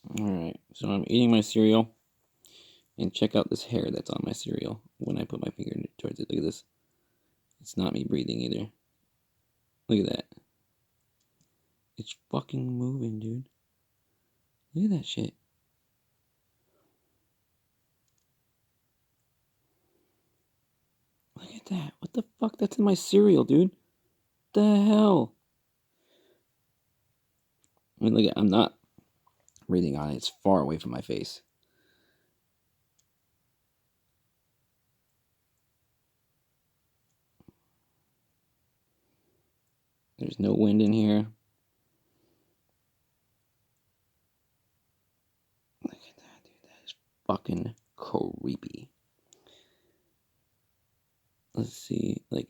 Alright, so I'm eating my cereal. And check out this hair that's on my cereal when I put my finger towards it. Look at this. It's not me breathing either. Look at that. It's fucking moving, dude. Look at that shit. Look at that. What the fuck? That's in my cereal, dude. What the hell? I mean, look at, I'm not breathing on it. It's far away from my face. There's no wind in here. Look at that, dude. That is fucking creepy. Let's see. Like,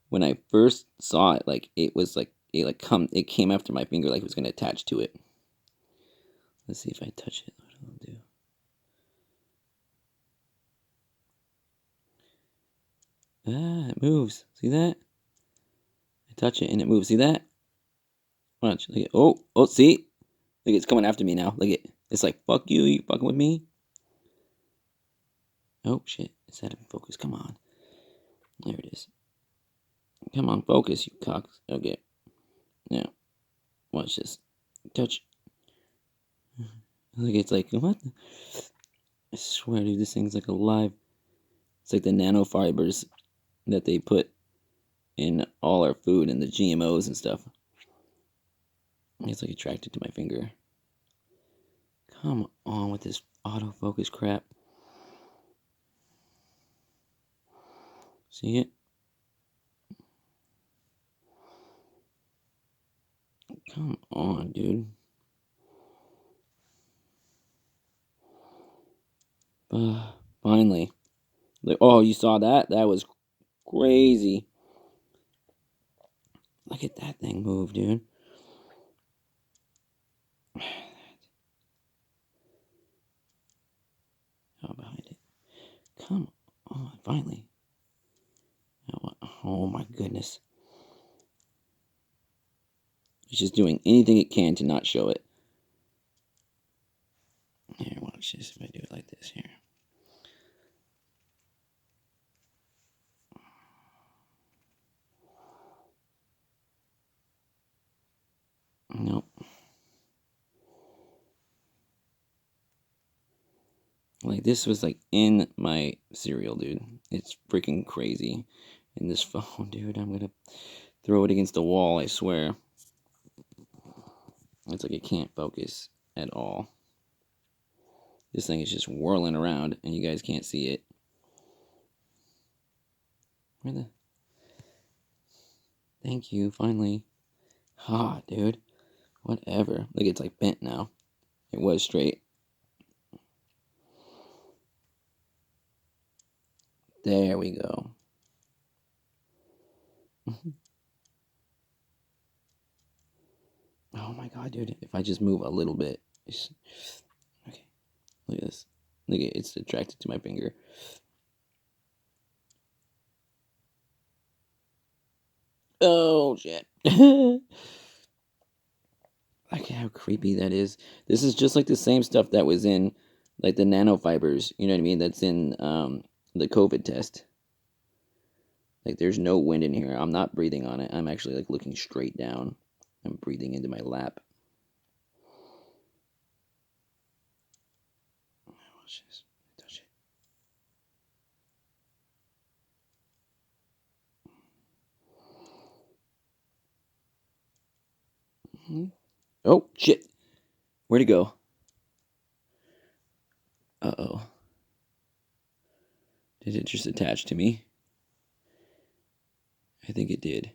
when I first saw it, like, it was like, it came after my finger like it was going to attach to it. Let's see if I touch it. What it'll do. Ah, it moves. See that? I touch it and it moves. See that? Watch. Look at, oh, see? Look, it's coming after me now. Look at, it's like, fuck you, you fucking with me? Oh, shit. It's out of focus. Come on. There it is. Come on, focus, you cocks. Okay. Now, watch this. Touch. Look, it's like, what? I swear, dude, this thing's like alive. It's like the nanofibers that they put in all our food and the GMOs and stuff. It's like attracted to my finger. Come on with this autofocus crap. See it? Come on, dude. Finally. Like, oh, you saw that? That was crazy. Look at that thing move, dude. How behind it? Come on, finally. Oh my goodness. It's just doing anything it can to not show it. Here, watch this if I do it like this here. Nope. Like, this was like in my cereal, dude. It's freaking crazy. And this phone, dude, I'm gonna throw it against the wall, I swear. It's like it can't focus at all. This thing is just whirling around and you guys can't see it. Where the... Thank you, finally. Ah, dude. Whatever. Look, it's like bent now. It was straight. There we go. Oh my god, dude. If I just move a little bit. Okay. Look at this. Look at it. It's attracted to my finger. Oh, shit. Look at how creepy that is. This is just like the same stuff that was in, like, the nanofibers. You know what I mean? That's in the COVID test. Like, there's no wind in here. I'm not breathing on it. I'm actually, like, looking straight down. I'm breathing into my lap. Watch this. Touch it. Oh, shit. Where'd it go? Uh-oh. Did it just attach to me? I think it did.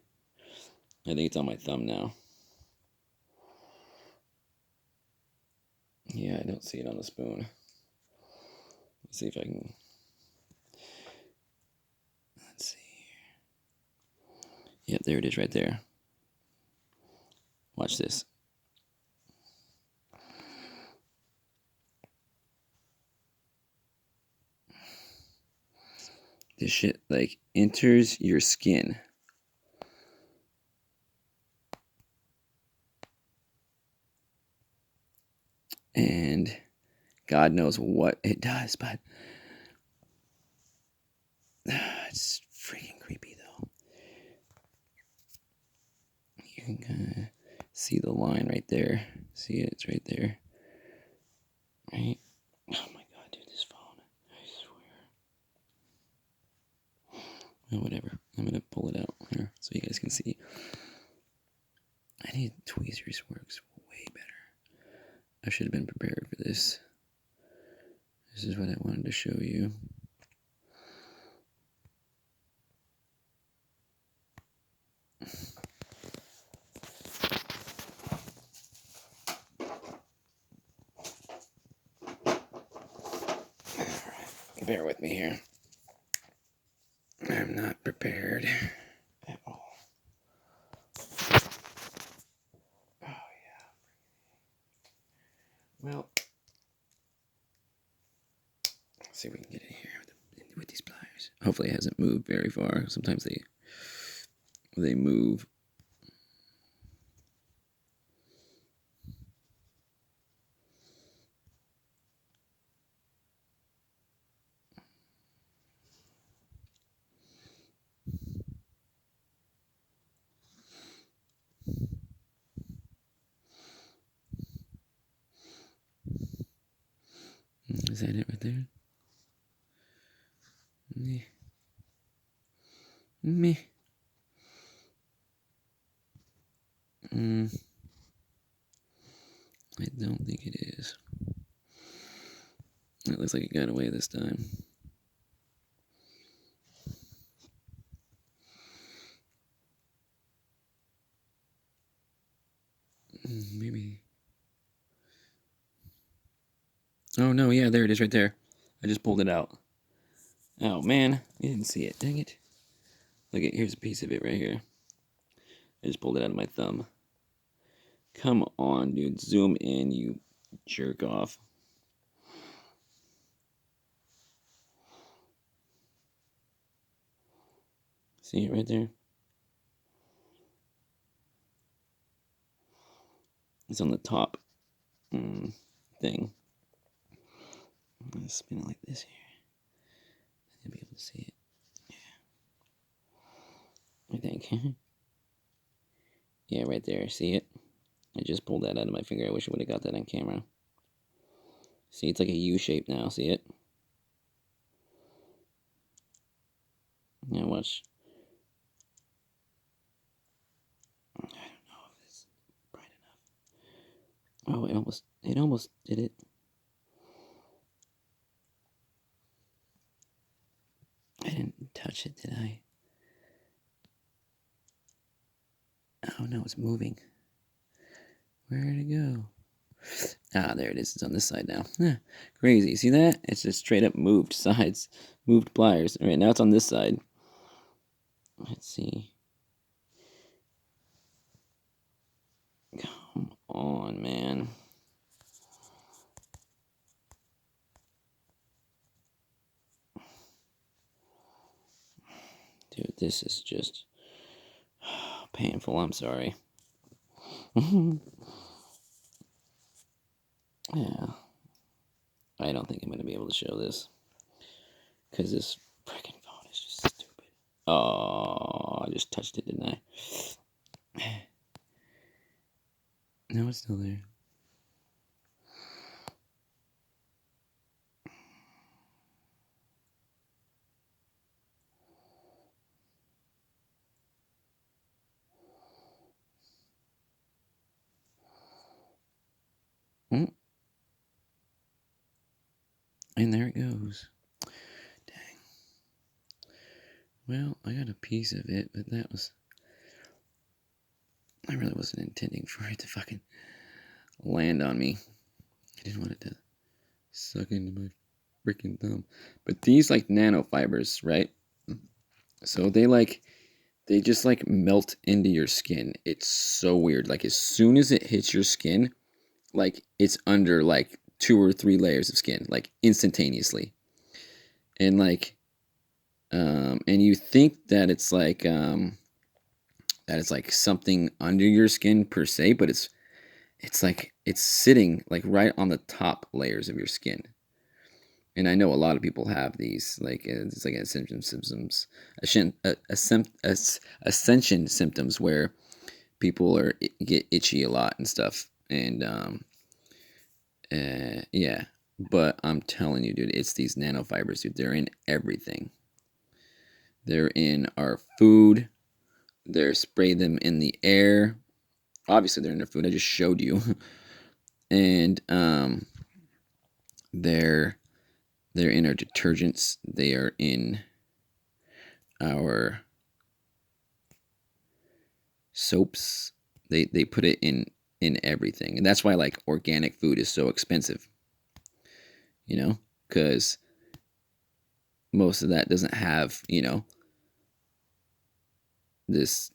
I think it's on my thumb now. Yeah, I don't see it on the spoon. Let's see if I can... Let's see. Yep, there it is right there. Watch this. This shit, like, enters your skin. And God knows what it does, but it's freaking creepy though. You can kind of see the line right there. See it? It's right there. Right? Oh my god, dude, this phone. I swear. Well, whatever. I'm gonna pull it out here so you guys can see. I need tweezers works way better. I should have been prepared for this. This is what I wanted to show you. Alright, bear with me here. I'm not prepared at all. Oh, yeah. Well, let's see if we can get in here with these pliers. Hopefully it hasn't moved very far. Sometimes they move. Is that it right there? Meh. Meh. I don't think it is. It looks like it got away this time. Maybe. Oh no, yeah, there it is right there. I just pulled it out. Oh man, you didn't see it. Dang it. Look, here's a piece of it right here. I just pulled it out of my thumb. Come on, dude. Zoom in, you jerk off. See it right there? It's on the top thing. I'm going to spin it like this here. You'll be able to see it. Yeah. I think. Yeah, right there. See it? I just pulled that out of my finger. I wish I would have got that on camera. See, it's like a U shape now. See it? Now watch. I don't know if it's bright enough. Oh, it almost did it. I didn't touch it, did I? Oh no, it's moving. Where'd it go? Ah, there it is. It's on this side now. Crazy. See that? It's just straight up moved sides. Moved pliers. Alright, now it's on this side. Let's see. Come on, man. Dude, this is just painful. I'm sorry. Yeah. I don't think I'm going to be able to show this. Because this freaking phone is just stupid. Oh, I just touched it, didn't I? No, it's still there. And there it goes. Dang. Well, I got a piece of it, but that was... I really wasn't intending for it to fucking land on me. I didn't want it to suck into my freaking thumb. But these, like, nanofibers, right? So they just, like, melt into your skin. It's so weird. Like, as soon as it hits your skin, like, it's under, like, 2 or 3 layers of skin, like, instantaneously. And, like, and you think that it's like something under your skin per se, but it's it's like it's sitting like right on the top layers of your skin. And I know a lot of people have these, like it's like ascension symptoms, ascension symptoms where people get itchy a lot and stuff. And yeah, but I'm telling you, dude, it's these nanofibers, dude. They're in everything. They're in our food. They're spray them in the air. Obviously, they're in their food. I just showed you. And they're in our detergents. They are in our soaps. They put it in everything, and that's why like organic food is so expensive. You know, because most of that doesn't have, you know, this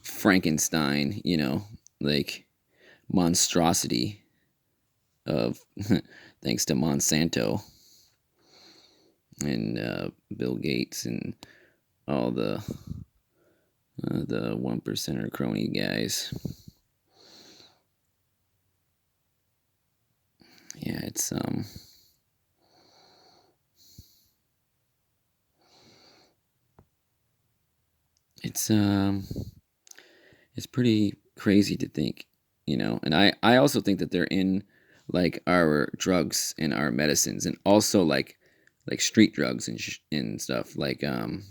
Frankenstein, you know, like monstrosity of thanks to Monsanto and Bill Gates and all the 1% crony guys. Yeah, it's pretty crazy to think, you know. And I also think that they're in like our drugs and our medicines, and also like street drugs and stuff like in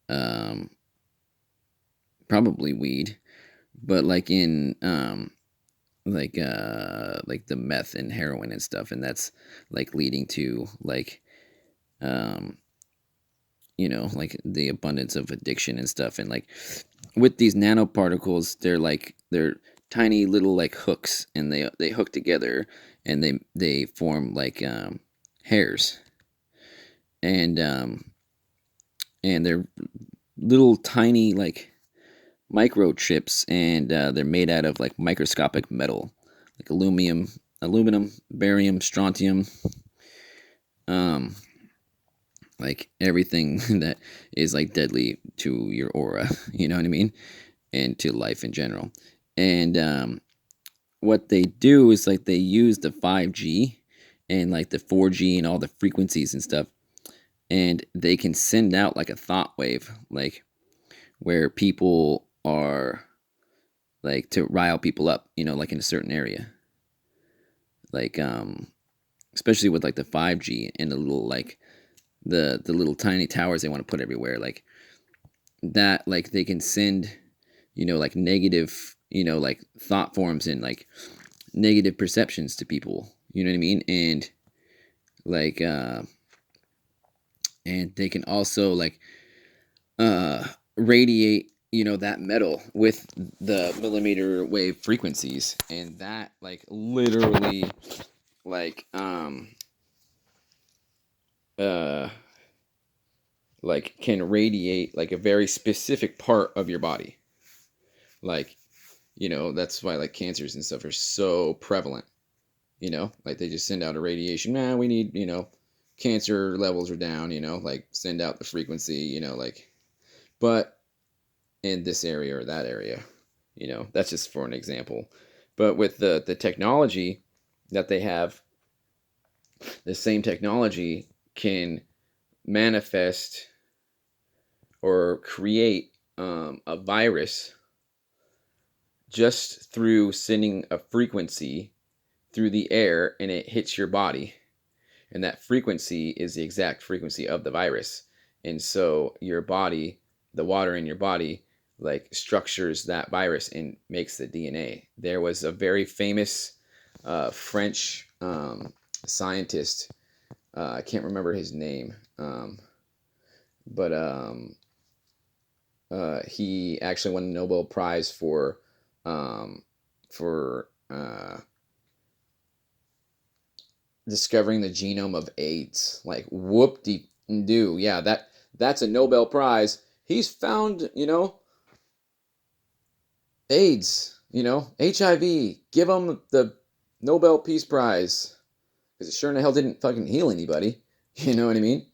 um probably weed, but like in like the meth and heroin and stuff, and that's like leading to like um you know, like the abundance of addiction and stuff. And like with these nanoparticles, they're tiny little like hooks, and they hook together, and they form like hairs, and they're little tiny like microchips, and they're made out of like microscopic metal, like aluminum, barium, strontium, um, like everything that is like deadly to your aura. You know what I mean? And to life in general. And what they do is like they use the 5G and like the 4G and all the frequencies and stuff, and they can send out like a thought wave, like where people are like to rile people up, you know, like in a certain area, like especially with like the 5G and the little like the little tiny towers they want to put everywhere, like that, like they can send, you know, like negative, you know, like thought forms and like negative perceptions to people, you know what I mean? And like and they can also like radiate, you know, that metal with the millimeter wave frequencies, and that like literally like uh like can radiate like a very specific part of your body. Like, you know, that's why like cancers and stuff are so prevalent. You know, like they just send out a radiation. Nah, we need, you know, cancer levels are down, you know, like send out the frequency, you know, like, but in this area or that area, you know, that's just for an example. But with the technology that they have, the same technology can manifest or create a virus just through sending a frequency through the air, and it hits your body, and that frequency is the exact frequency of the virus. And so your body, the water in your body, like structures that virus and makes the DNA. There was a very famous French scientist. I can't remember his name, but he actually won a Nobel Prize um, for discovering the genome of AIDS. Like whoop de doo, yeah, that's a Nobel Prize. He's found, you know, AIDS, you know, HIV. Give him the Nobel Peace Prize, because it sure in the hell didn't fucking heal anybody. You know what I mean?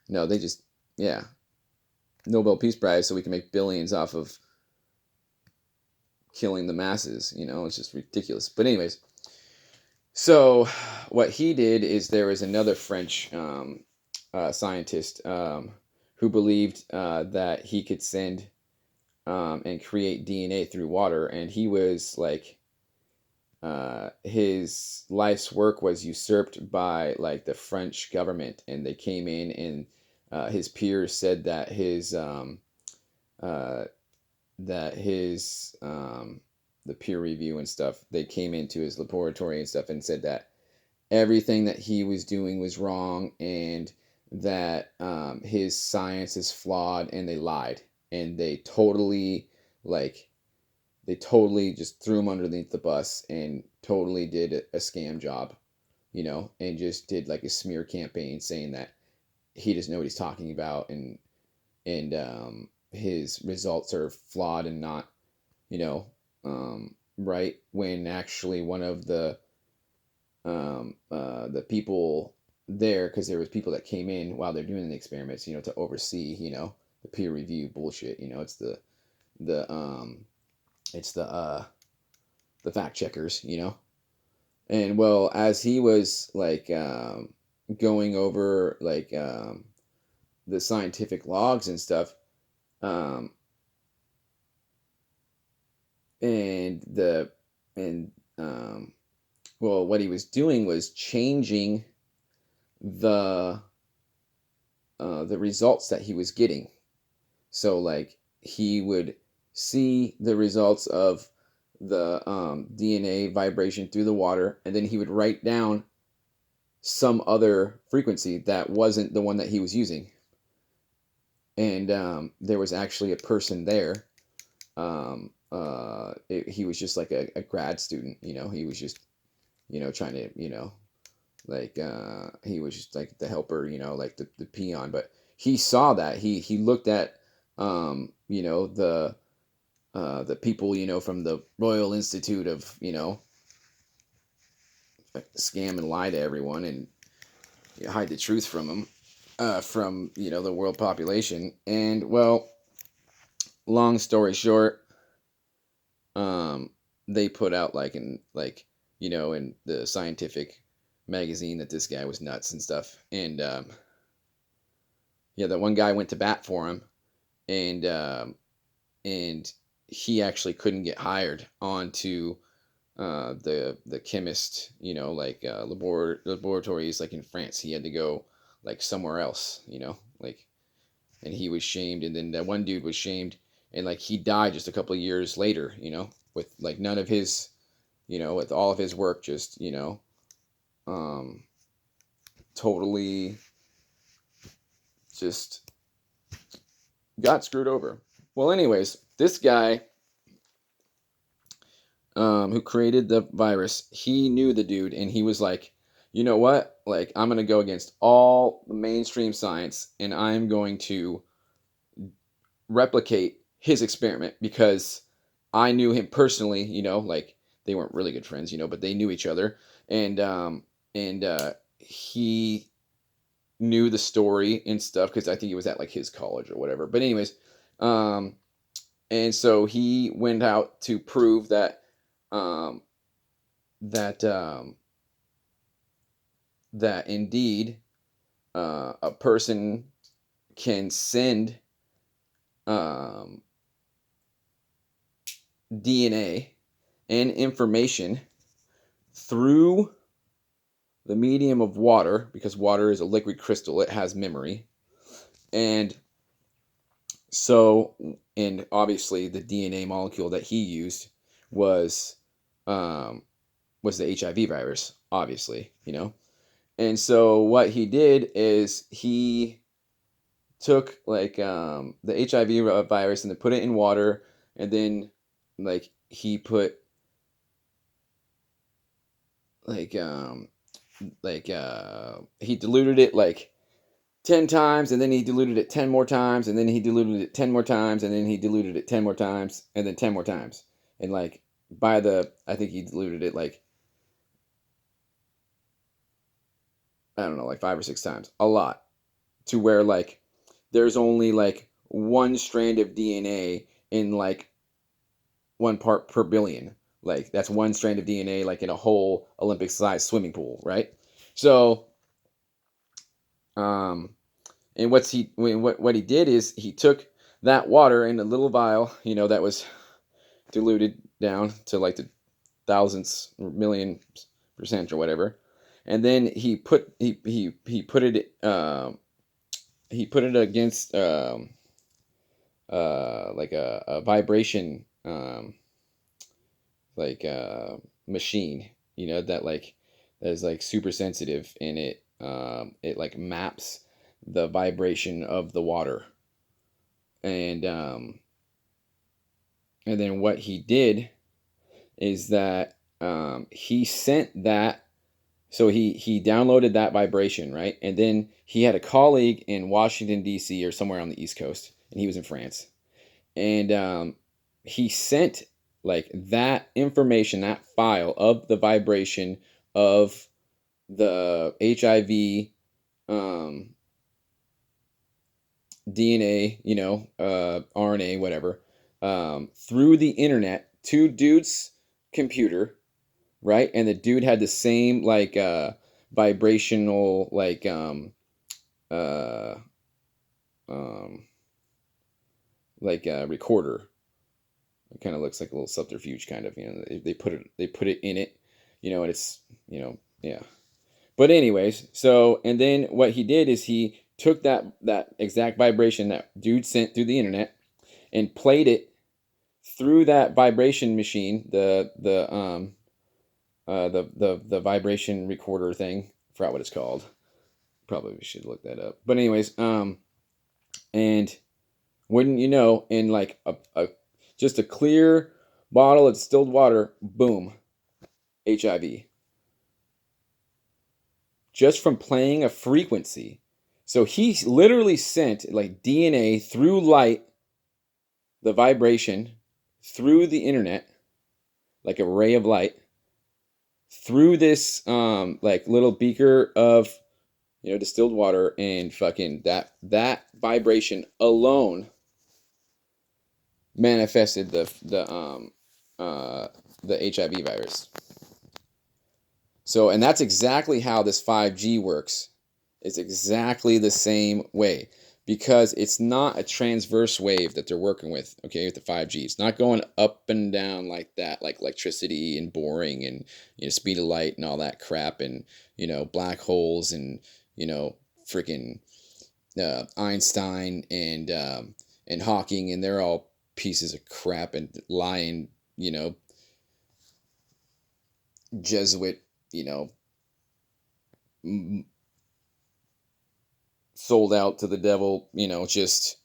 No, they just, yeah. Nobel Peace Prize so we can make billions off of killing the masses. It's just ridiculous. But anyways, so what he did is there was another French scientist who believed that he could send and create DNA through water, and he was like, his life's work was usurped by like the French government, and they came in, and his peers said that uh, his the peer review and stuff, they came into his laboratory and stuff and said that everything that he was doing was wrong, and that his science is flawed, and they lied, and like they totally just threw him underneath the bus and totally did a scam job, and just did like a smear campaign saying that he doesn't know what he's talking about, and his results are flawed and not, right, when actually one of the people there, because there was people that came in while they're doing the experiments, to oversee, the peer review bullshit. The it's the fact checkers, and well, as he was like going over like the scientific logs and stuff, um, and the and well, what he was doing was changing the the results that he was getting. So like he would see the results of the DNA vibration through the water, and then he would write down some other frequency that wasn't the one that he was using. And there was actually a person there. He was just like a grad student, he was just, trying to, like he was just like the helper, like the peon. But he saw that, he looked at the people, from the Royal Institute of, scam and lie to everyone, and hide the truth from them, from the world population. And well, long story short, they put out like in the scientific magazine that this guy was nuts and stuff. And yeah, that one guy went to bat for him, and and he actually couldn't get hired onto the chemist, like laboratories like in France. He had to go like somewhere else, like, and he was shamed. And then that one dude was shamed, and like he died just a couple of years later, with like none of his, with all of his work just, um, totally just got screwed over. Well, anyways, this guy who created the virus, he knew the dude, and he was like, you know what? Like, I'm going to go against all the mainstream science, and I'm going to replicate his experiment, because I knew him personally, like they weren't really good friends, but they knew each other. And he knew the story and stuff, because I think he was at like his college or whatever. But anyways, and so he went out to prove that um, that that indeed a person can send um, DNA and information through the medium of water, because water is a liquid crystal, it has memory. And so, and obviously the DNA molecule that he used was um, was the HIV virus, obviously, And so what he did is he took like the HIV virus and then put it in water, and then like he put like he diluted it like 10 times, and then he diluted it 10 more times, and then he diluted it 10 more times, and then he diluted it 10 more times, and then 10 more times. And like I think he diluted it like, I don't know, like 5 or 6 times, a lot, to where like there's only like one strand of DNA in like 1 part per billion. Like that's one strand of DNA like in a whole Olympic-sized swimming pool, right? So, and what he did is he took that water in a little vial, that was diluted down to like the thousandths or million% or whatever, and then he put it against like a vibration like machine, that like that is like super sensitive, and it like maps the vibration of the water, and then what he did is that he sent that. So he downloaded that vibration, right? And then he had a colleague in Washington, D.C., or somewhere on the East Coast, and he was in France. And he sent like that information, that file of the vibration of the HIV DNA, RNA, whatever, through the internet to dude's computer, right? And the dude had the same like vibrational uh um recorder. It kind of looks like a little subterfuge, kind of. They put it in it, and it's yeah. But anyways, so and then what he did is he took that exact vibration that dude sent through the internet and played it through that vibration machine, the vibration recorder thing. I forgot what it's called. Probably should look that up. But anyways, and wouldn't you know, in like a just a clear bottle of distilled water, boom, HIV. Just from playing a frequency. So he literally sent like DNA through light, the vibration, through the internet, like a ray of light, through this like little beaker of distilled water, and fucking that vibration alone manifested the HIV virus. So, and that's exactly how this 5G works. It's exactly the same way, because it's not a transverse wave that they're working with, okay, with the 5G. It's not going up and down like that, like electricity and boring and speed of light and all that crap, and black holes and freaking Einstein and Hawking, and they're all pieces of crap and lying, Jesuit, sold out to the devil, just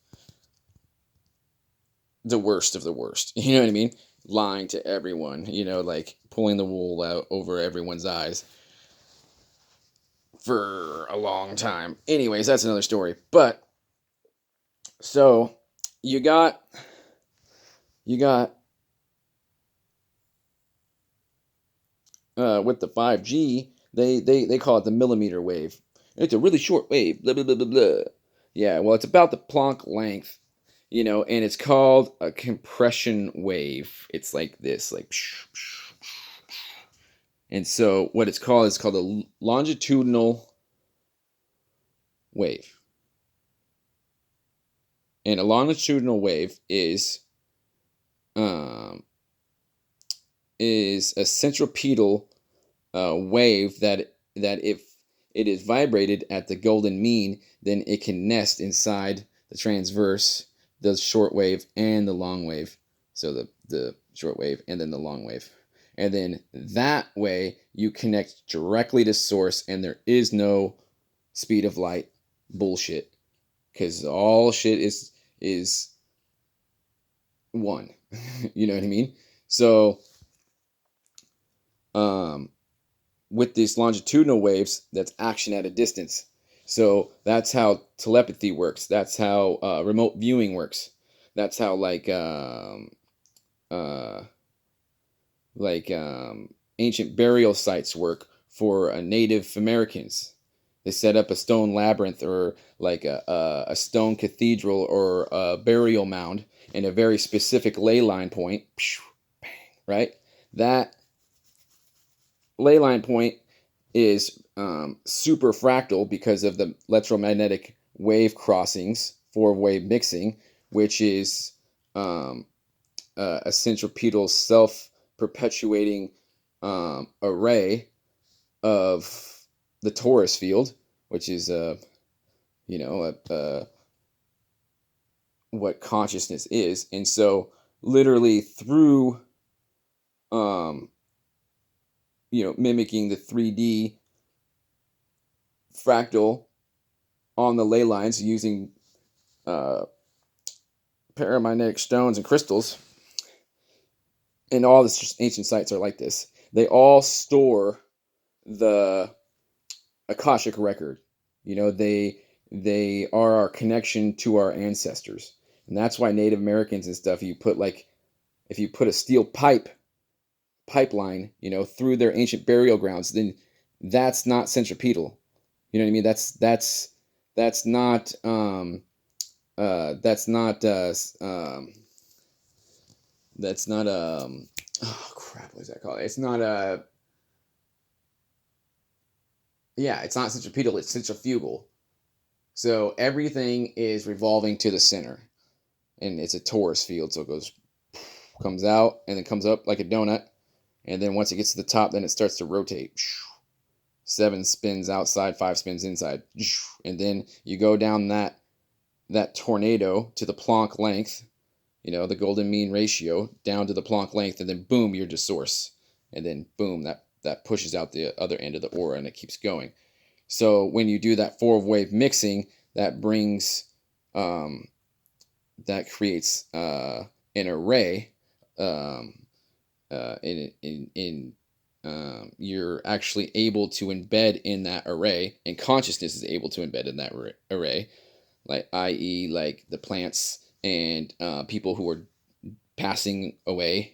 the worst of the worst. You know what I mean? Lying to everyone, like pulling the wool out over everyone's eyes for a long time. Anyways, that's another story. But so you got with the 5G, they call it the millimeter wave. It's a really short wave, blah blah blah blah blah. Yeah, well, it's about the Planck length, and it's called a compression wave. It's like this, like, and so what it's called is called a longitudinal wave. And a longitudinal wave is a centripetal wave that if it is vibrated at the golden mean, then it can nest inside the transverse, the short wave, and the long wave. So the short wave and then the long wave. And then that way you connect directly to source, and there is no speed of light bullshit, because all shit is one. You know what I mean? So with these longitudinal waves, that's action at a distance. So that's how telepathy works. That's how remote viewing works. That's how ancient burial sites work for Native Americans. They set up a stone labyrinth or like a stone cathedral or a burial mound in a very specific ley line point, right? That ley line point is super fractal because of the electromagnetic wave crossings, four-wave mixing, which is a centripetal self-perpetuating array of the torus field, which is what consciousness is. And so literally through mimicking the 3D fractal on the ley lines using paramagnetic stones and crystals, and all the ancient sites are like this. They all store the Akashic record. They are our connection to our ancestors, and that's why Native Americans and stuff. If you put a steel pipeline, through their ancient burial grounds, then that's not centripetal. You know what I mean? That's not oh crap, what is that called? It's not it's not centripetal, it's centrifugal. So everything is revolving to the center, and it's a torus field, so it comes out and then comes up like a donut, and then once it gets to the top, then it starts to rotate. 7 spins outside, 5 spins inside, and then you go down that tornado to the Planck length, the golden mean ratio down to the Planck length, and then boom, you're to source, and then boom, that pushes out the other end of the aura, and it keeps going. So when you do that 4-wave mixing, that brings that creates an array. You're actually able to embed in that array, and consciousness is able to embed in that array, like i.e. like the plants and people who are passing away,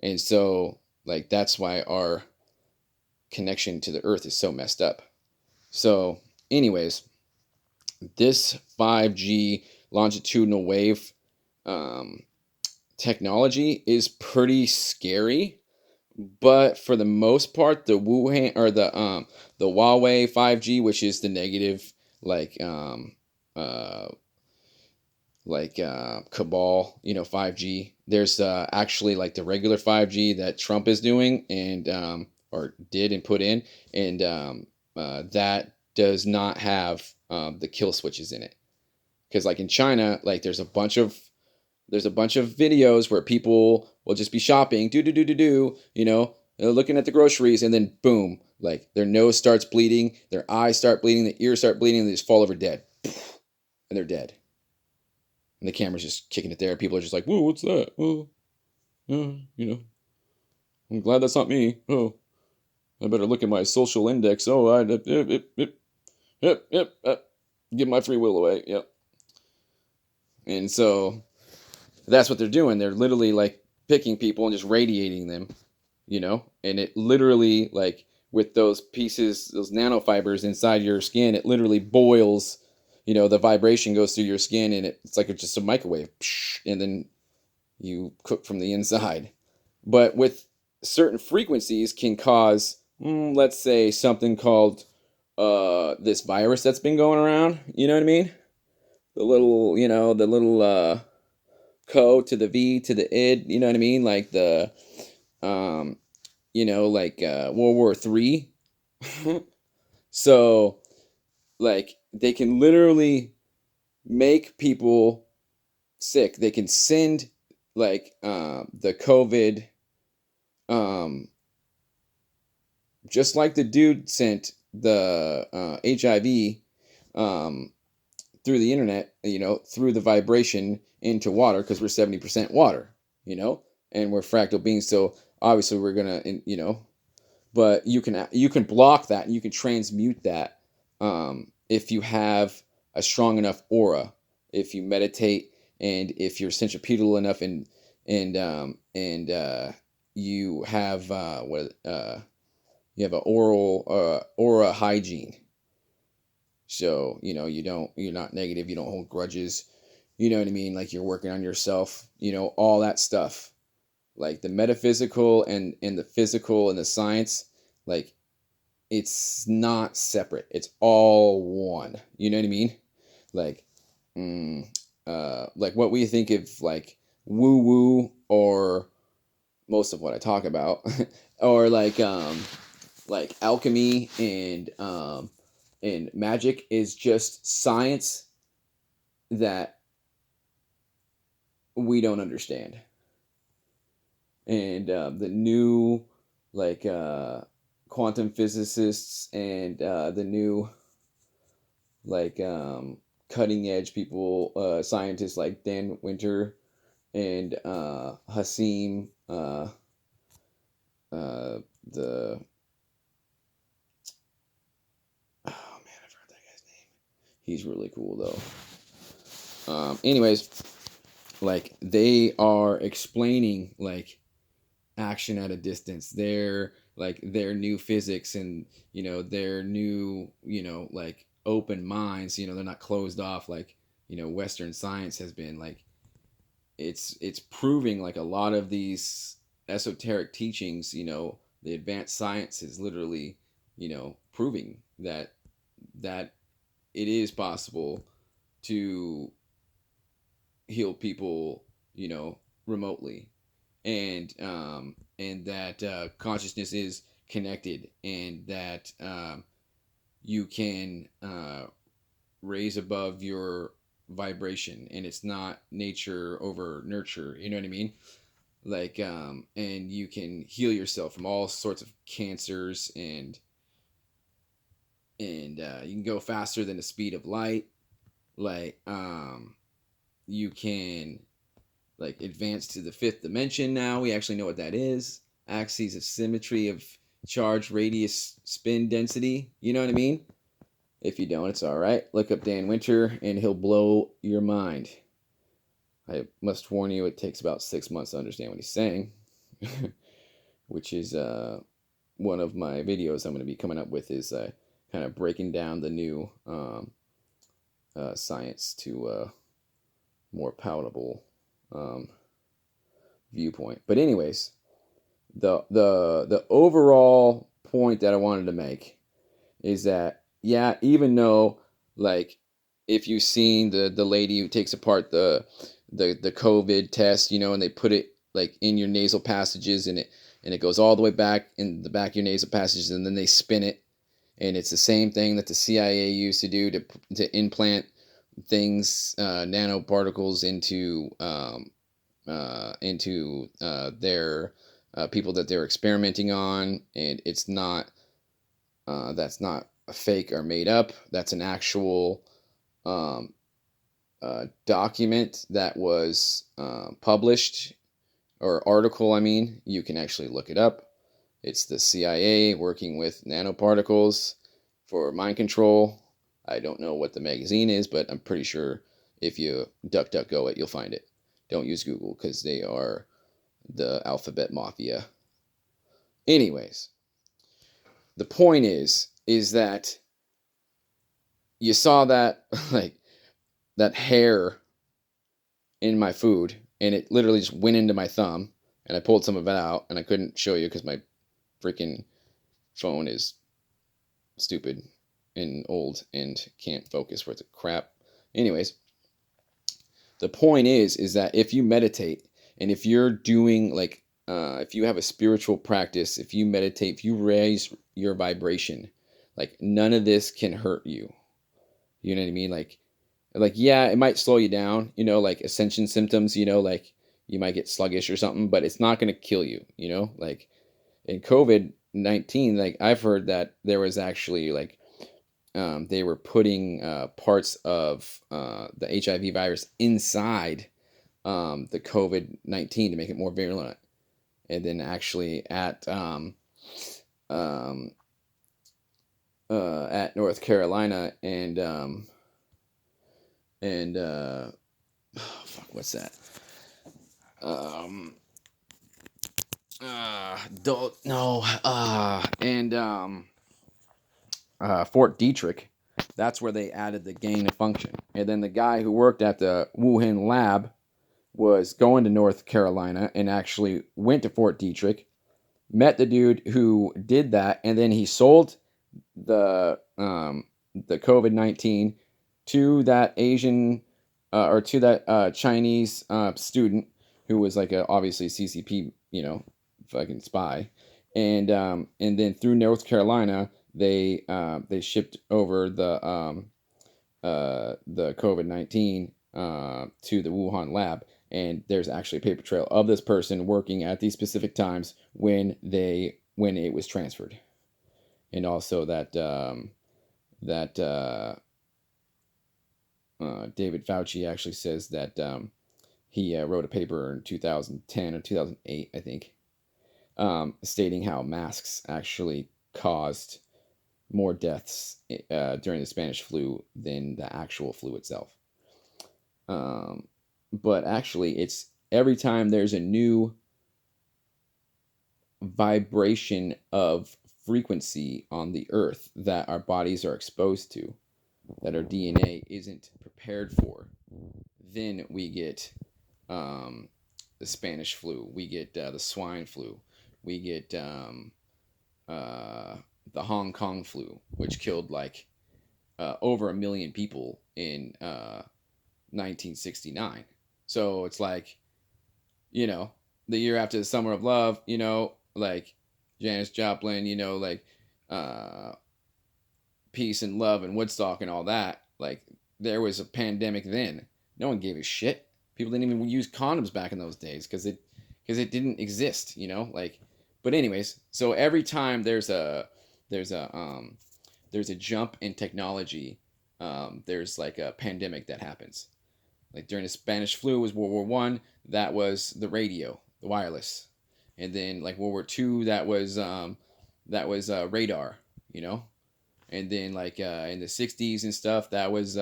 and so like that's why our connection to the earth is so messed up. So anyways, this 5G longitudinal wave technology is pretty scary, but for the most part, the Wuhan or the Huawei 5G, which is the negative, like Cabal, 5G. There's actually like the regular 5G that Trump is doing and or did and put in, and that does not have the kill switches in it. Because like in China, like there's a bunch of videos where people will just be shopping, they're looking at the groceries, and then boom, like their nose starts bleeding, their eyes start bleeding, their ears start bleeding, and they just fall over dead, and they're dead. And the camera's just kicking it there. People are just like, "Whoa, what's that? Oh, I'm glad that's not me. Oh, I better look at my social index. Oh, give my free will away. Yep." And so that's what they're doing. They're literally like picking people and just radiating them, and it literally, like with those pieces, those nanofibers inside your skin, it literally boils, the vibration goes through your skin, and it's like just a microwave, and then you cook from the inside. But with certain frequencies can cause, let's say, something called this virus that's been going around, you know what I mean? The little, co to the v to the id, you know what I mean? Like the World War III. So like they can literally make people sick. They can send like the COVID, just like the dude sent the HIV through the internet, through the vibration into water, because we're 70% water, and we're fractal beings. So obviously we're gonna, but you can block that, and you can transmute that if you have a strong enough aura, if you meditate, and if you're centripetal enough, and you have you have an oral aura hygiene. So, you're not negative, you don't hold grudges. You know what I mean? Like you're working on yourself, all that stuff. Like the metaphysical and the physical and the science, like it's not separate. It's all one. You know what I mean? Like, mm, like what we think of like woo woo, or most of what I talk about, or like alchemy and magic is just science that we don't understand. And the new like quantum physicists and the new like cutting edge people, scientists like Dan Winter and Hasim, the oh man, I forgot that guy's name. He's really cool though. Anyways, like they are explaining like action at a distance. Their new physics and their new like open minds. They're not closed off like Western science has been. Like it's proving like a lot of these esoteric teachings. The advanced science is literally proving that it is possible to heal people remotely, and that consciousness is connected, and that you can raise above your vibration, and it's not nature over nurture. You know what I mean? Like and you can heal yourself from all sorts of cancers, and you can go faster than the speed of light. Like you can like advance to the fifth dimension. Now we actually know what that is. Axes of symmetry of charge, radius, spin density. You know what I mean? If you don't, it's all right. Look up Dan Winter and he'll blow your mind. I must warn you, it takes about 6 months to understand what he's saying, which is one of my videos I'm going to be coming up with, is kind of breaking down the new science to a more palatable viewpoint. But anyways, the overall point that I wanted to make is that, yeah, even though like if you've seen the lady who takes apart the COVID test, and they put it like in your nasal passages, and it goes all the way back in the back of your nasal passages, and then they spin it, and it's the same thing that the CIA used to do to implant things, nanoparticles into their people that they're experimenting on, and it's not that's not a fake or made up. That's an actual um, document that was published, or article. I mean, you can actually look it up. It's the CIA working with nanoparticles for mind control. I don't know what the magazine is, but I'm pretty sure if you DuckDuckGo it, you'll find it. Don't use Google because they are the alphabet mafia. Anyways, the point is that you saw that like that hair in my food, and it literally just went into my thumb, and I pulled some of it out, and I couldn't show you because my freaking phone is stupid and old and can't focus worth of crap. Anyways, the point is that if you meditate, and if you're doing like if you have a spiritual practice, if you meditate, if you raise your vibration, like none of this can hurt you. You know what I mean? Like yeah, it might slow you down, like ascension symptoms, like you might get sluggish or something, but it's not going to kill you, like in COVID-19. Like I've heard that there was actually like they were putting parts of the HIV virus inside the COVID-19 to make it more virulent, and then actually um, at North Carolina and oh, fuck, what's that? Um, don't no, and Fort Detrick, That's where they added the gain of function. And then the guy who worked at the Wuhan lab was going to North Carolina and actually went to Fort Detrick, met the dude who did that, and then he sold the COVID-19 to that Asian or to that Chinese student who was like a obviously CCP, fucking spy, and then through North Carolina they shipped over the COVID-19 to the Wuhan lab, and there's actually a paper trail of this person working at these specific times when it was transferred, and also that David Fauci actually says that he wrote a paper in 2010 or 2008, I think, stating how masks actually caused more deaths during the Spanish flu than the actual flu itself. But actually, it's every time there's a new vibration of frequency on the earth that our bodies are exposed to, that our DNA isn't prepared for, then we get the Spanish flu, we get the swine flu, we get the Hong Kong flu, which killed like over 1 million people in 1969. So it's like, the year after the Summer of Love, like Janis Joplin, like peace and love and Woodstock and all that. Like there was a pandemic then. No one gave a shit. People didn't even use condoms back in those days because it didn't exist. Like. But anyways, so every time there's a jump in technology, there's like a pandemic that happens. Like during the Spanish flu was World War One. That was the radio, the wireless, and then like World War Two, that was radar, and then like in the '60s and stuff, that was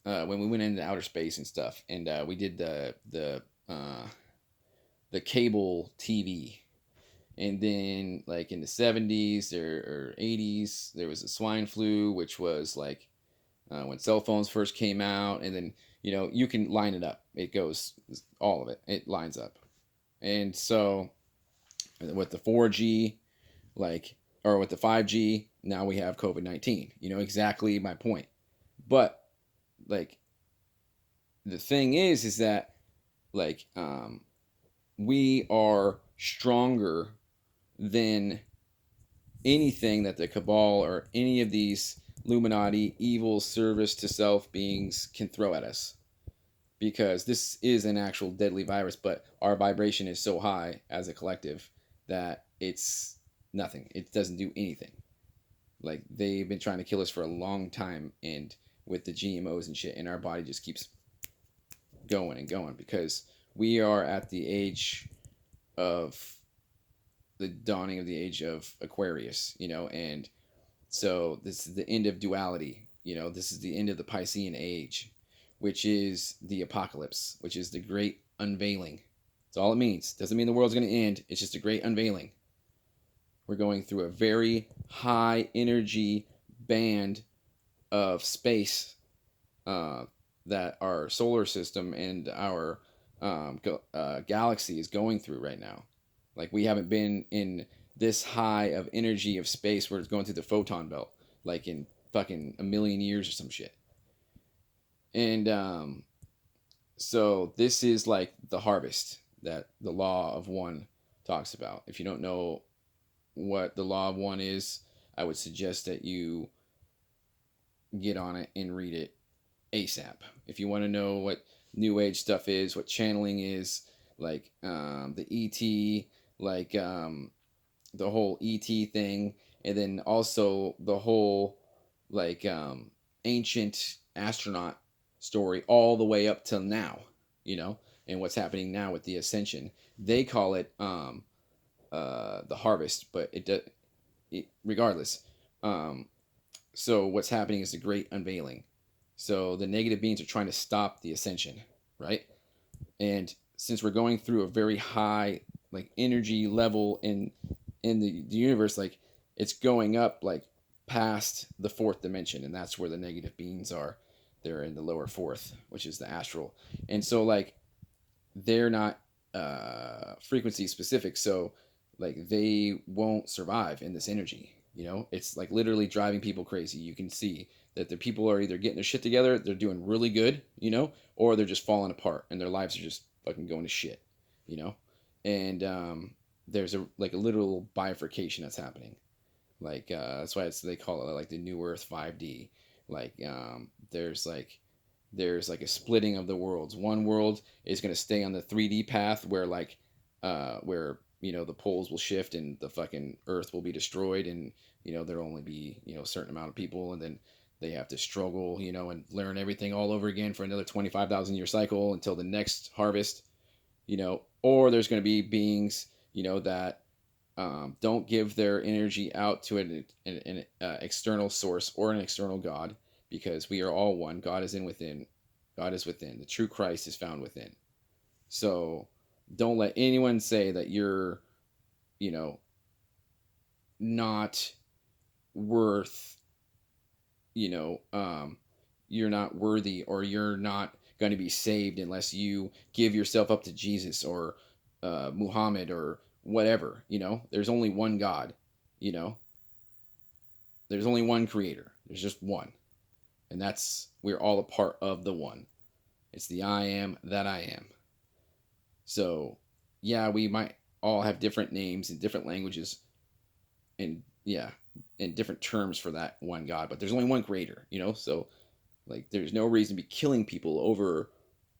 when we went into outer space and stuff, and we did the cable TV. And then like in the 70s or 80s, there was a swine flu, which was like when cell phones first came out. And then, you can line it up. It goes, all of it. It lines up. And so with the 4G, or with the 5G, now we have COVID-19. Exactly my point. But like, the thing is that like, we are stronger than anything that the Cabal or any of these Illuminati evil service to self beings can throw at us. Because this is an actual deadly virus, but our vibration is so high as a collective that it's nothing. It doesn't do anything. Like they've been trying to kill us for a long time, and with the GMOs and shit, and our body just keeps going and going because we are at the age of the dawning of the age of Aquarius, and so this is the end of duality, this is the end of the Piscean age, which is the apocalypse, which is the great unveiling. That's all it means. Doesn't mean the world's going to end. It's just a great unveiling. We're going through a very high energy band of space that our solar system and our galaxy is going through right now. Like we haven't been in this high of energy of space where it's going through the photon belt like in fucking 1 million years or some shit. And so this is like the harvest that the law of one talks about. If you don't know what the law of one is, I would suggest that you get on it and read it ASAP. If you want to know what new age stuff is, what channeling is, like the ET, like the whole ET thing, and then also the whole like ancient astronaut story all the way up till now, and what's happening now with the Ascension. They call it the harvest, but regardless. So what's happening is the great unveiling. So the negative beings are trying to stop the Ascension, right? And since we're going through a very high like energy level in the universe, like it's going up like past the fourth dimension, and that's where the negative beings are. They're in the lower fourth, which is the astral. And so like they're not frequency specific, so like they won't survive in this energy. It's like literally driving people crazy. You can see that the people are either getting their shit together, they're doing really good, or they're just falling apart and their lives are just fucking going to shit, you know. And there's a literal bifurcation that's happening. Like that's why they call it like the New Earth 5D. Like there's like a splitting of the worlds. One world is going to stay on the 3D path where where the poles will shift and the fucking Earth will be destroyed, and there'll only be a certain amount of people, and then they have to struggle and learn everything all over again for another 25,000 year cycle until the next harvest. Or there's going to be beings that don't give their energy out to an external source or an external God, because we are all one. God is within. God is within. The true Christ is found within. So don't let anyone say that you're, not worth, you're not worthy, or you're not going to be saved unless you give yourself up to Jesus or Muhammad or whatever. There's only one God. There's only one creator. There's just one. And we're all a part of the one. It's the I am that I am. So, yeah, we might all have different names and different languages and, and different terms for that one God, but there's only one creator, So, like, there's no reason to be killing people over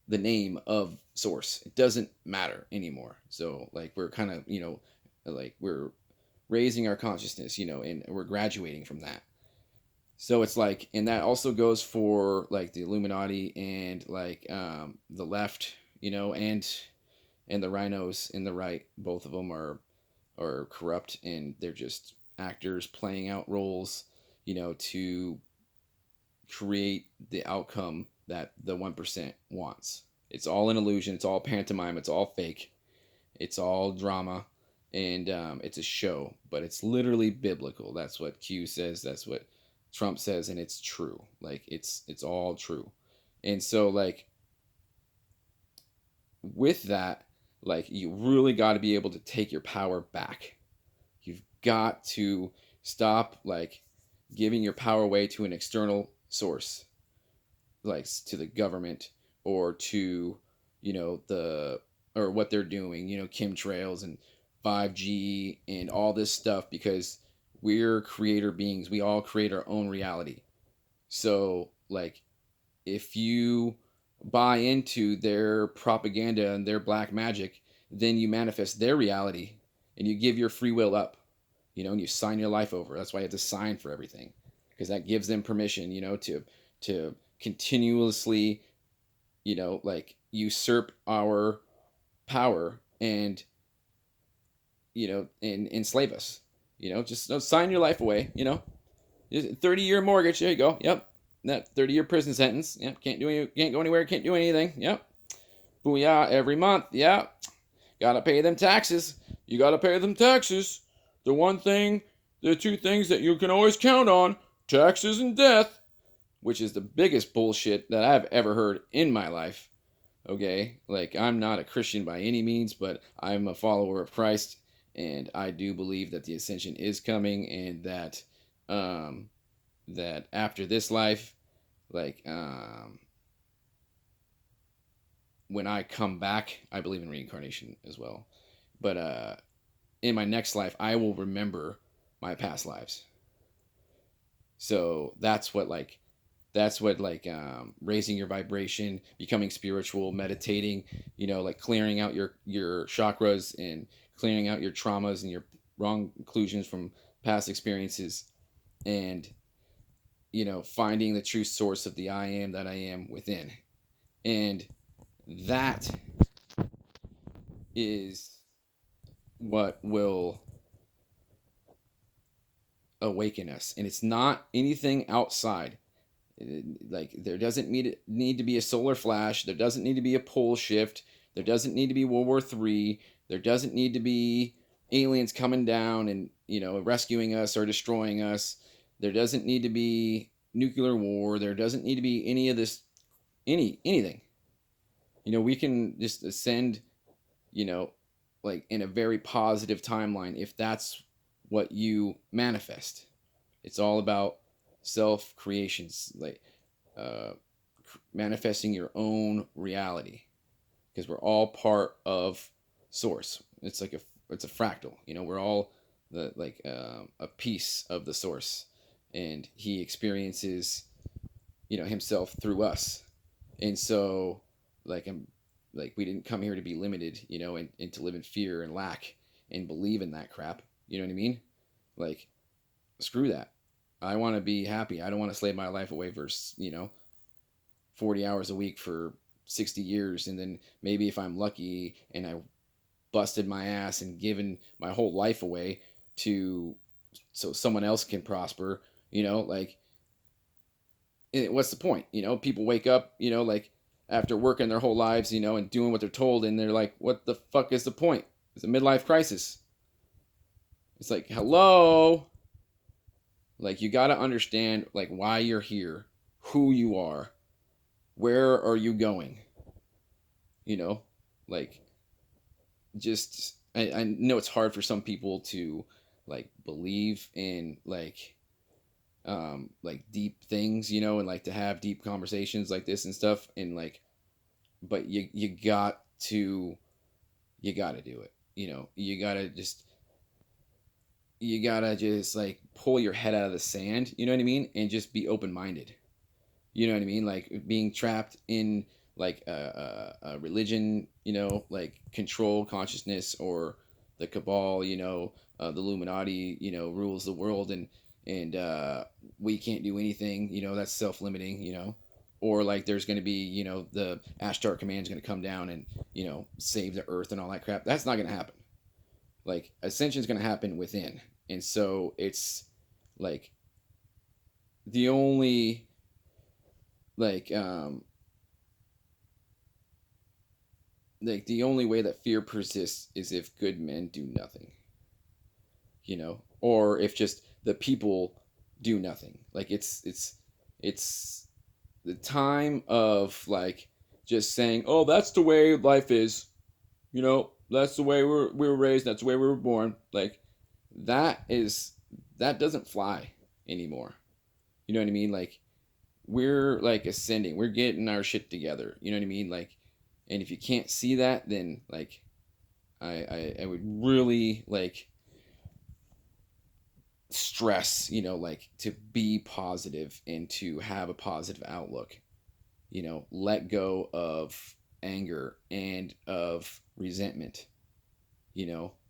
the name of source. It doesn't matter anymore. So, like, we're kind of, like, we're raising our consciousness, and we're graduating from that. So it's like, and that also goes for like the Illuminati and like the left, and the rhinos in the right. Both of them are corrupt, and they're just actors playing out roles, to create the outcome that the 1% wants. It's all an illusion. It's all pantomime. It's all fake. It's all drama, and it's a show. But it's literally biblical. That's what Q says. That's what Trump says, and it's true. Like it's all true. And so like with that, like you really got to be able to take your power back. You've got to stop like giving your power away to an external source, like to the government or to or what they're doing, chemtrails and 5G and all this stuff, because we're creator beings. We all create our own reality. So, like, if you buy into their propaganda and their black magic, then you manifest their reality and you give your free will up, and you sign your life over. That's why you have to sign for everything, because that gives them permission, to continuously, like usurp our power and, and enslave us. Just sign your life away, 30-year mortgage. There you go. Yep. That 30-year prison sentence. Yep. Can't go anywhere. Can't do anything. Yep. Booyah every month. Yep. Gotta pay them taxes. You gotta pay them taxes. The two things that you can always count on: taxes and death, which is the biggest bullshit that I've ever heard in my life. Okay. Like, I'm not a Christian by any means, but I'm a follower of Christ. And I do believe that the Ascension is coming, and that that after this life, like when I come back, I believe in reincarnation as well. But in my next life, I will remember my past lives. So that's what raising your vibration, becoming spiritual, meditating, like clearing out your chakras and clearing out your traumas and your wrong conclusions from past experiences, and finding the true source of the I am that I am within. And that is what will awaken us. And it's not anything outside. Like, there doesn't need to be a solar flash. There doesn't need to be a pole shift. There doesn't need to be World War III. There doesn't need to be aliens coming down and rescuing us or destroying us. There doesn't need to be nuclear war. There doesn't need to be any of this, anything. We can just ascend, you know, like in a very positive timeline if that's what you manifest. It's all about self creations, like uh, manifesting your own reality, because we're all part of source. It's a fractal. We're all a piece of the source, and he experiences himself through us. And so I'm like we didn't come here to be limited, and to live in fear and lack and believe in that crap. You know what I mean? Like, screw that. I want to be happy. I don't want to slave my life away for 40 hours a week for 60 years, and then maybe if I'm lucky and I busted my ass and given my whole life away to so someone else can prosper. Like, what's the point? People wake up, like after working their whole lives, and doing what they're told, and they're like, what the fuck is the point? It's a midlife crisis. It's like, hello. Like, you got to understand like why you're here, who you are, where are you going? Like, just I know it's hard for some people to like believe in like deep things, and like to have deep conversations like this and stuff, and like, but you got to do it. You got to just like pull your head out of the sand, you know what I mean, and just be open minded. You know what I mean? Like being trapped in like a religion, like control consciousness, or the Cabal, the Illuminati, rules the world, and we can't do anything. That's self limiting. Or like there's going to be, the Ashtar command is going to come down and save the Earth and all that crap. That's not going to happen. Like, ascension is going to happen within, and so it's like the only like the only way that fear persists is if good men do nothing, or if just the people do nothing. Like, it's the time of like just saying, oh, that's the way life is, that's the way we were raised, that's the way we were born. Like, that doesn't fly anymore. You know what I mean? Like, we're like ascending, we're getting our shit together, you know what I mean? Like, and if you can't see that, then like I would really like stress, like to be positive and to have a positive outlook. Let go of anger and of resentment.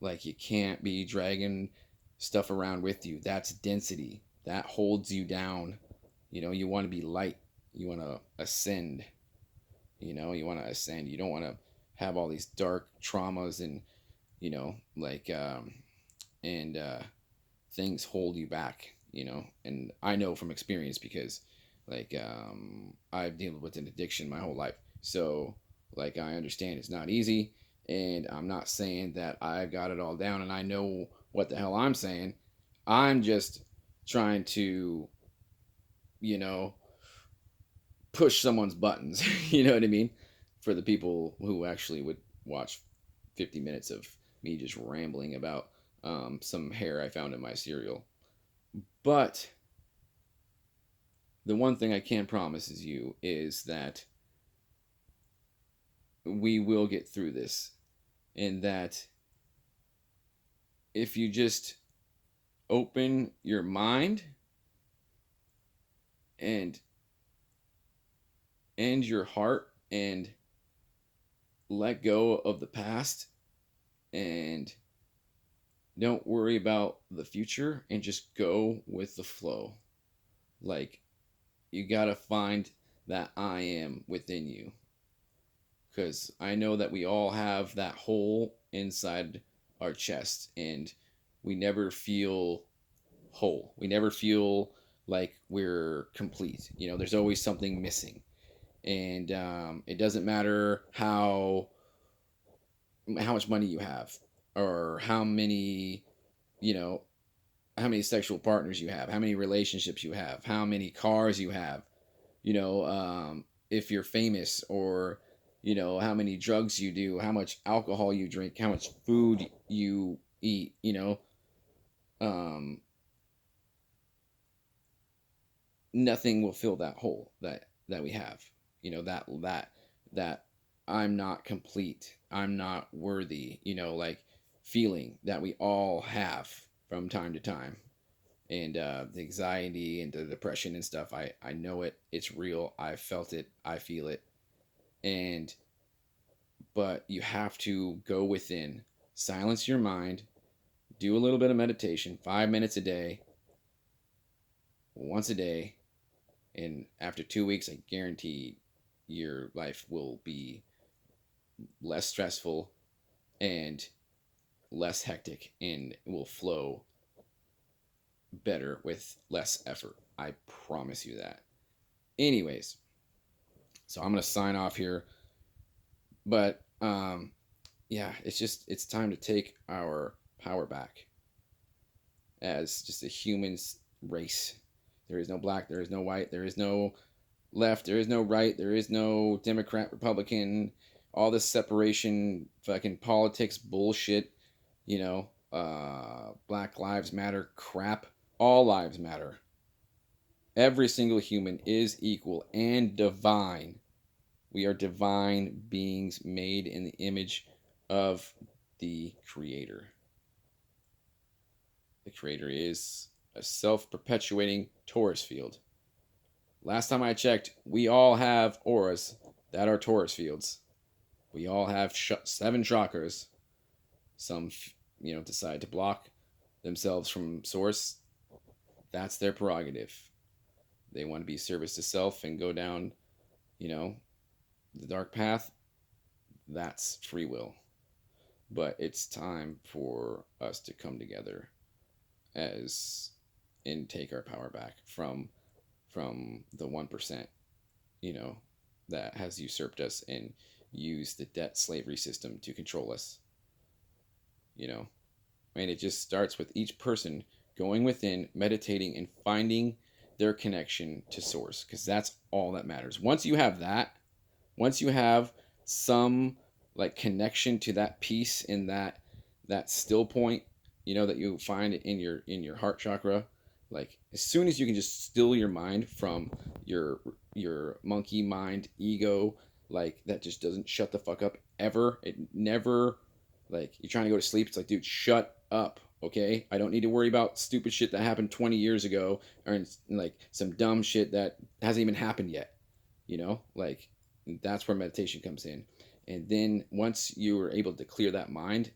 Like, you can't be dragging stuff around with you. That's density that holds you down. You want to be light, you want to ascend. You want to ascend. You don't want to have all these dark traumas and like and things hold you back. And I know from experience, because like I've dealt with an addiction my whole life, so like I understand it's not easy, and I'm not saying that I've got it all down and I know what the hell I'm saying. I'm just trying to you know push someone's buttons. You know what I mean? For the people who actually would watch 50 minutes of me just rambling about some hair I found in my cereal. But the one thing I can promise you is that we will get through this, and that if you just open your mind and your heart and let go of the past and don't worry about the future and just go with the flow. Like, you got to find that I am within you, because I know that we all have that hole inside our chest, and we never feel whole. We never feel like we're complete. There's always something missing, and it doesn't matter how much money you have, or how many, you know, how many sexual partners you have, how many relationships you have, how many cars you have, if you're famous, or how many drugs you do, how much alcohol you drink, how much food you eat. Um, Nothing will fill that hole that we have. That I'm not complete, I'm not worthy, like feeling that we all have from time to time. And the anxiety and the depression and stuff, I know it, it's real, I felt it, I feel it. And but you have to go within, silence your mind, do a little bit of meditation, 5 minutes a day, once a day. And after 2 weeks, I guarantee your life will be less stressful and less hectic, and will flow better with less effort. I promise you that. Anyways, so I'm gonna sign off here. But yeah, it's time to take our power back as just a human race. There is no black, there is no white, there is no left, there is no right, there is no Democrat, Republican, all this separation, fucking politics bullshit, Black Lives Matter crap. All lives matter. Every single human is equal and divine. We are divine beings made in the image of the Creator. The Creator is a self perpetuating torus field. Last time I checked, we all have auras that are torus fields. We all have 7 chakras. Some, decide to block themselves from source. That's their prerogative. They want to be service to self and go down, the dark path. That's free will. But it's time for us to come together as and take our power back from the 1%, that has usurped us and used the debt slavery system to control us. And it just starts with each person going within, meditating, and finding their connection to source, because that's all that matters. Once you have that, once you have some like connection to that peace in that still point, that you find in your heart chakra, like as soon as you can just still your mind from your monkey mind ego, like that just doesn't shut the fuck up ever. It never, like you're trying to go to sleep, it's like, dude, shut up. Okay, I don't need to worry about stupid shit that happened 20 years ago, or like some dumb shit that hasn't even happened yet. Like that's where meditation comes in. And then once you are able to clear that mind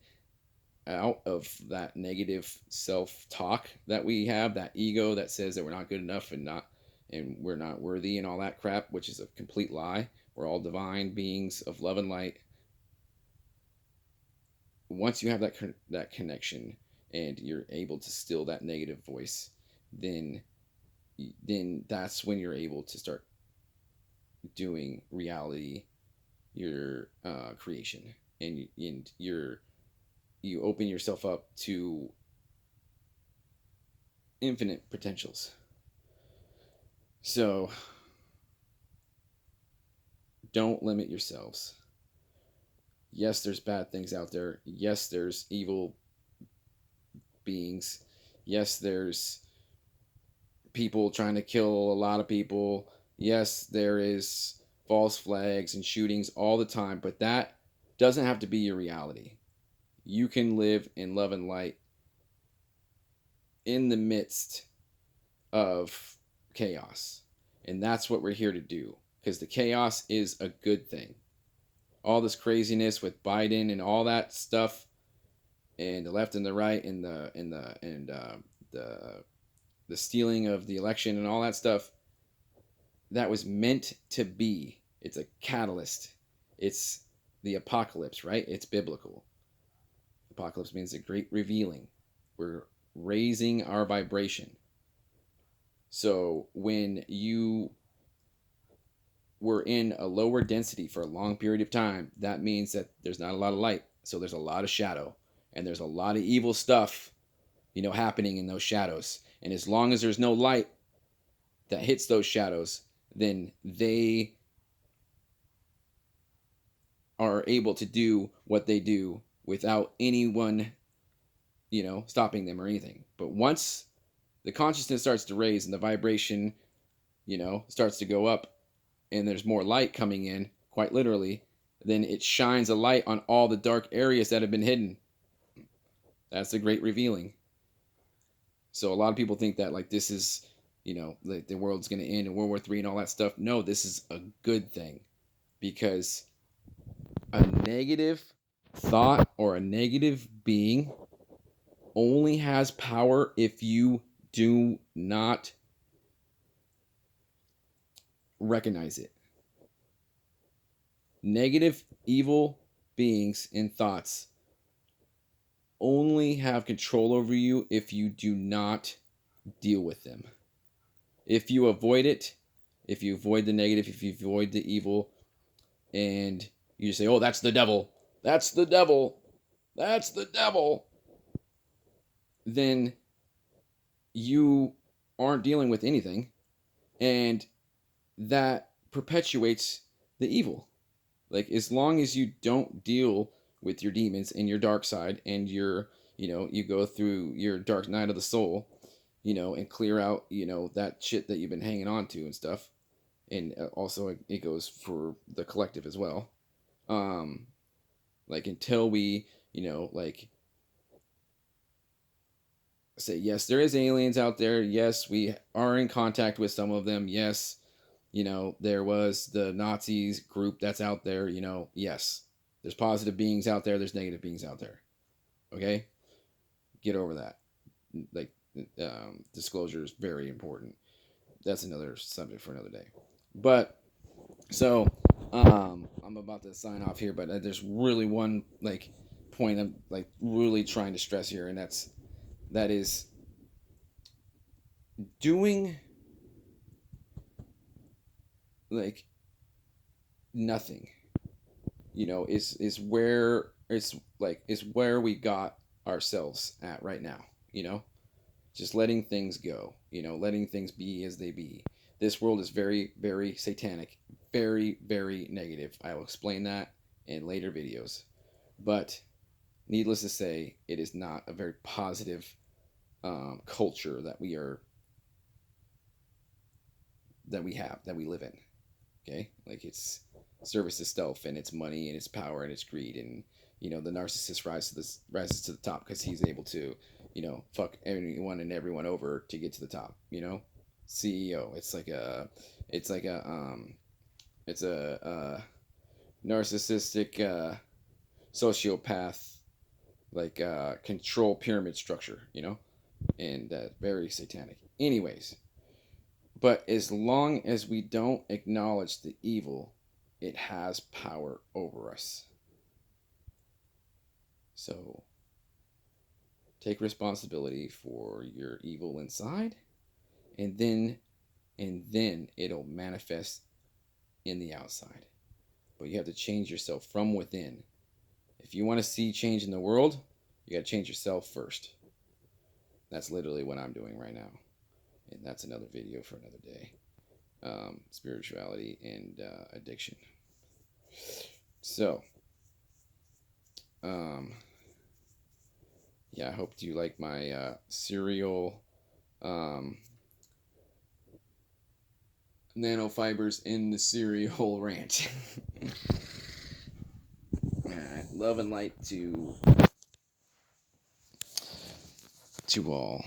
out of that negative self-talk that we have, that ego that says that we're not good enough and we're not worthy and all that crap, which is a complete lie. We're all divine beings of love and light. Once you have that connection and you're able to still that negative voice, then that's when you're able to start doing reality, your creation, and you open yourself up to infinite potentials. So don't limit yourselves. Yes, there's bad things out there. Yes, there's evil beings. Yes, there's people trying to kill a lot of people. Yes, there is false flags and shootings all the time, but that doesn't have to be your reality. You can live in love and light in the midst of chaos. And that's what we're here to do, because the chaos is a good thing. All this craziness with Biden and all that stuff, and the left and the right, and the stealing of the election and all that stuff, that was meant to be. It's a catalyst. It's the apocalypse, right? It's biblical. Apocalypse means a great revealing. We're raising our vibration. So when you were in a lower density for a long period of time, that means that there's not a lot of light. So there's a lot of shadow, and there's a lot of evil stuff, happening in those shadows. And as long as there's no light that hits those shadows, then they are able to do what they do without anyone, stopping them or anything. But once the consciousness starts to raise and the vibration, starts to go up, and there's more light coming in, quite literally, then it shines a light on all the dark areas that have been hidden. That's the great revealing. So a lot of people think that like this is, like the world's going to end and World War III and all that stuff. No, this is a good thing, because a negative thought or a negative being only has power if you do not recognize it. Negative, evil beings and thoughts only have control over you if you do not deal with them. If you avoid it, if you avoid the negative, if you avoid the evil, and you say, oh, that's the devil, that's the devil, that's the devil, then you aren't dealing with anything, and that perpetuates the evil. Like, as long as you don't deal with your demons and your dark side, and your, you go through your dark night of the soul, and clear out, that shit that you've been hanging on to and stuff. And also it goes for the collective as well. Like, until we, like, say, yes, there is aliens out there. Yes, we are in contact with some of them. Yes, there was the Nazis group that's out there. Yes, there's positive beings out there. There's negative beings out there. Okay? Get over that. Like, disclosure is very important. That's another subject for another day. But, so, I'm about to sign off here, but there's really one, like, point I'm, like, really trying to stress here, and that is doing, like, nothing, is where is where we got ourselves at right now. Just letting things go, letting things be as they be. This world is very, very satanic, very, very negative. I will explain that in later videos. But needless to say, it is not a very positive culture that we live in. Okay, like, it's service to self, and it's money, and it's power, and it's greed, and the narcissist rises to the top because he's able to fuck anyone and everyone over to get to the top. CEO. It's a narcissistic sociopath, like, control pyramid structure, and very satanic. Anyways, but as long as we don't acknowledge the evil, it has power over us. So take responsibility for your evil inside, and then it'll manifest in the outside. But you have to change yourself from within. If you want to see change in the world, you got to change yourself first. That's literally what I'm doing right now. And that's another video for another day. Spirituality and addiction. So, yeah, I hope you like my cereal nanofibers in the cereal rant. Alright, love and light to all.